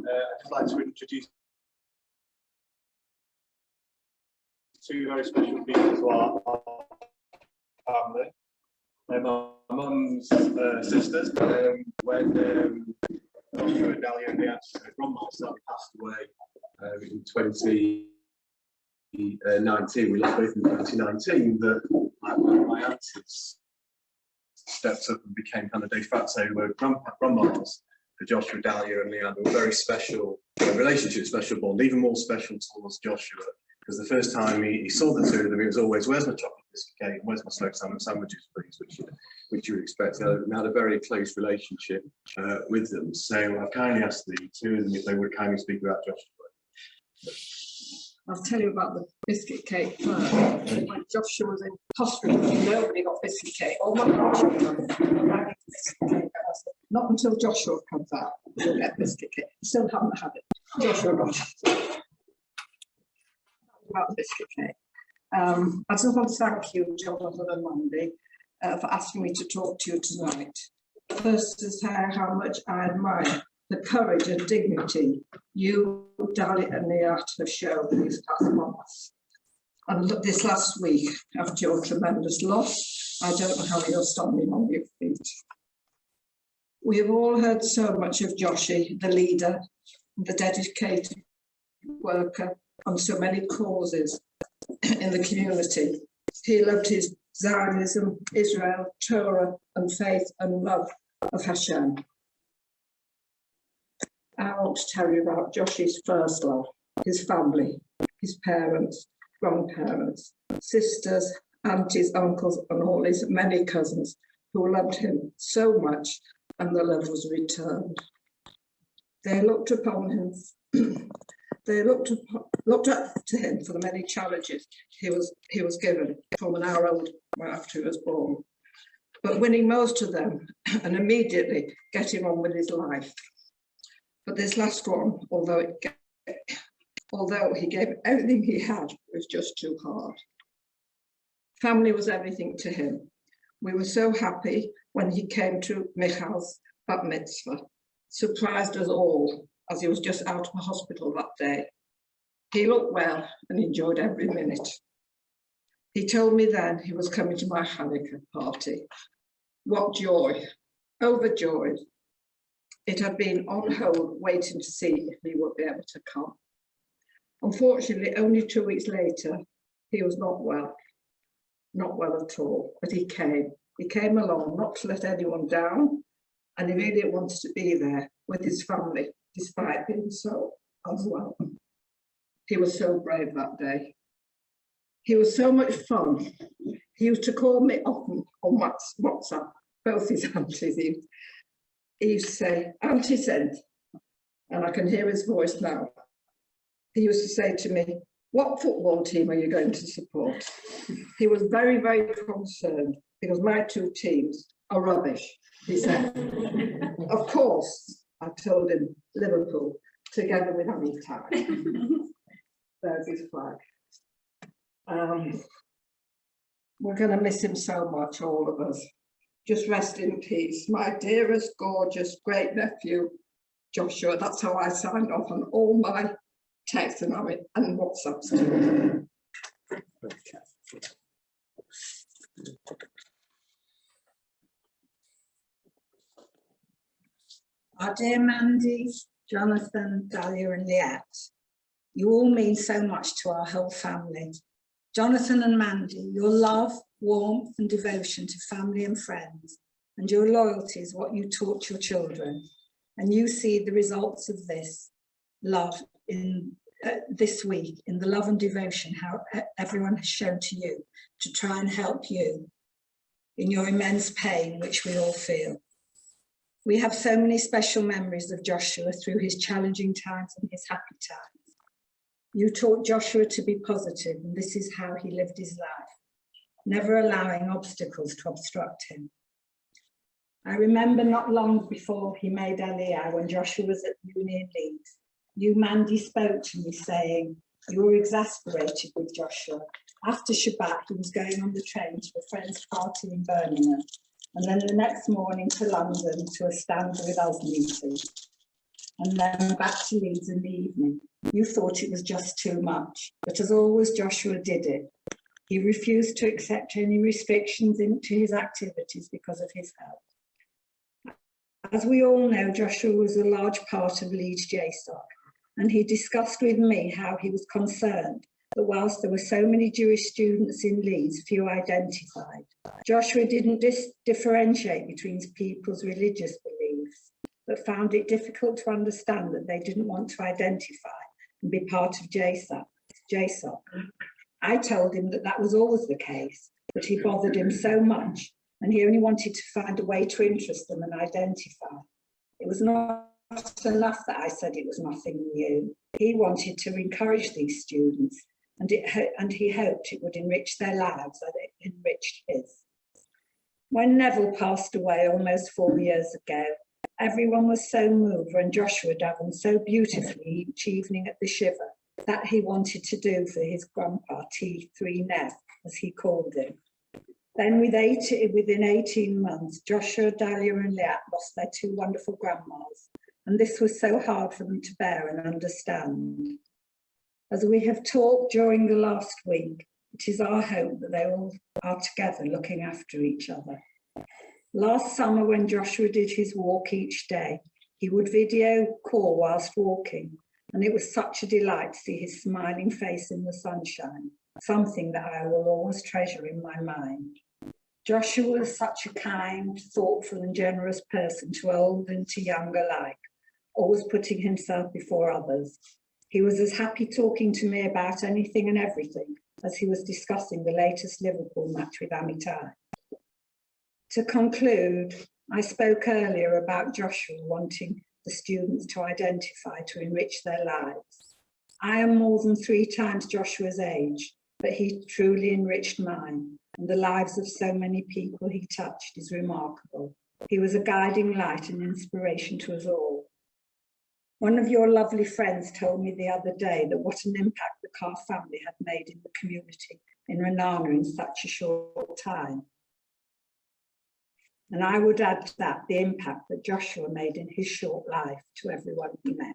I'd just like to introduce two very special people to our family. My mum's sisters, when Joshy and Dahlia and the Auntie grandma sadly passed away in 2019, we lost both in 2019, that my aunties stepped up and became kind of de facto grandmas for Joshua, Dahlia and Leanne. A very special relationship, special bond, even more special towards Joshua, because the first time he saw the two of them, it was always, "Where's my chocolate biscuit cake? Where's my smoked salmon sandwiches, please?" Which you would expect. We had a very close relationship with them. So I've kindly asked the two of them if they would kindly speak about Joshua. I'll tell you about the biscuit cake first. When Joshua was in hospital, nobody got biscuit cake. Oh my gosh, biscuit cake. Not until Joshua comes out, we'll get biscuit cake. Still haven't had it. Joshua got it. About the biscuit cake. I just want to thank you, Jonathan and Mandy, for asking me to talk to you tonight. First, to say how much I admire the courage and dignity you, Dahlia and Leanne have shown these past months. And look, this last week, after your tremendous loss, I don't know how you're standing on your feet. We have all heard so much of Joshy, the leader, the dedicated worker on so many causes in the community. He loved his Zionism, Israel, Torah, and faith and love of Hashem. I want to tell you about Joshy's first love, his family, his parents, grandparents, sisters, aunties, uncles, and all his many cousins who loved him so much, and the love was returned. They looked upon him. They looked up to him for the many challenges he was given from an hour old after he was born, but winning most of them and immediately getting on with his life. But this last one, although he gave everything he had, it was just too hard. Family was everything to him. We were so happy when he came to Michal's bat mitzvah, surprised us all as he was just out of the hospital that day. He looked well and enjoyed every minute. He told me then he was coming to my Hanukkah party. What joy, overjoyed. It had been on hold, waiting to see if he would be able to come. Unfortunately, only 2 weeks later, he was not well at all, but he came. He came along, not to let anyone down, and he really wanted to be there with his family, despite being so unwell. He was so brave that day. He was so much fun. He used to call me often on WhatsApp, both his aunties. He used to say, "Auntie Cynthia," and I can hear his voice now. He used to say to me, "What football team are you going to support?" He was very, very concerned because my two teams are rubbish, he said. Of course, I told him Liverpool, together with Annie. There's his flag. We're going to miss him so much, all of us. Just rest in peace, my dearest, gorgeous, great nephew, Joshua. That's how I signed off on all my texts and WhatsApps to him. Our dear Mandy, Jonathan, Dahlia and Liette, you all mean so much to our whole family. Jonathan and Mandy, your love, warmth and devotion to family and friends, and your loyalty is what you taught your children. And you see the results of this love in this week, in the love and devotion how everyone has shown to you to try and help you in your immense pain, which we all feel. We have so many special memories of Joshua through his challenging times and his happy times. You taught Joshua to be positive, and this is how he lived his life, never allowing obstacles to obstruct him. I remember not long before he made Aliyah, when Joshua was at Union Leeds, you, Mandy, spoke to me saying you were exasperated with Joshua. After Shabbat, he was going on the train to a friend's party in Birmingham, and then the next morning to London to a Stand With Us meeting. and then back to Leeds in the evening. You thought it was just too much, but as always, Joshua did it. He refused to accept any restrictions into his activities because of his health. As we all know, Joshua was a large part of Leeds JSOC, and he discussed with me how he was concerned that whilst there were so many Jewish students in Leeds, few identified. Joshua didn't differentiate between people's religious beliefs, but found it difficult to understand that they didn't want to identify and be part of JSOC. I told him that that was always the case, but he bothered him so much, and he only wanted to find a way to interest them and identify. It was not enough that I said it was nothing new. He wanted to encourage these students, and he hoped it would enrich their lives as it enriched his. When Neville passed away almost 4 years ago, everyone was so moved when Joshua davened so beautifully each evening at the Shiva that he wanted to do for his grandpa, T3 Nev, as he called him. Then within 18 months, Joshua, Dahlia and Liat lost their 2 wonderful grandmas, and this was so hard for them to bear and understand. As we have talked during the last week, it is our hope that they all are together looking after each other. Last summer, when Joshua did his walk each day, he would video call whilst walking, and it was such a delight to see his smiling face in the sunshine, something that I will always treasure in my mind. Joshua was such a kind, thoughtful and generous person to old and to young alike, always putting himself before others. He was as happy talking to me about anything and everything as he was discussing the latest Liverpool match with Amitai. To conclude, I spoke earlier about Joshua wanting the students to identify to enrich their lives. I am more than 3 times Joshua's age, but he truly enriched mine, and the lives of so many people he touched is remarkable. He was a guiding light and inspiration to us all. One of your lovely friends told me the other day that what an impact the Carr family had made in the community in Renana in such a short time. And I would add to that the impact that Joshua made in his short life to everyone he met.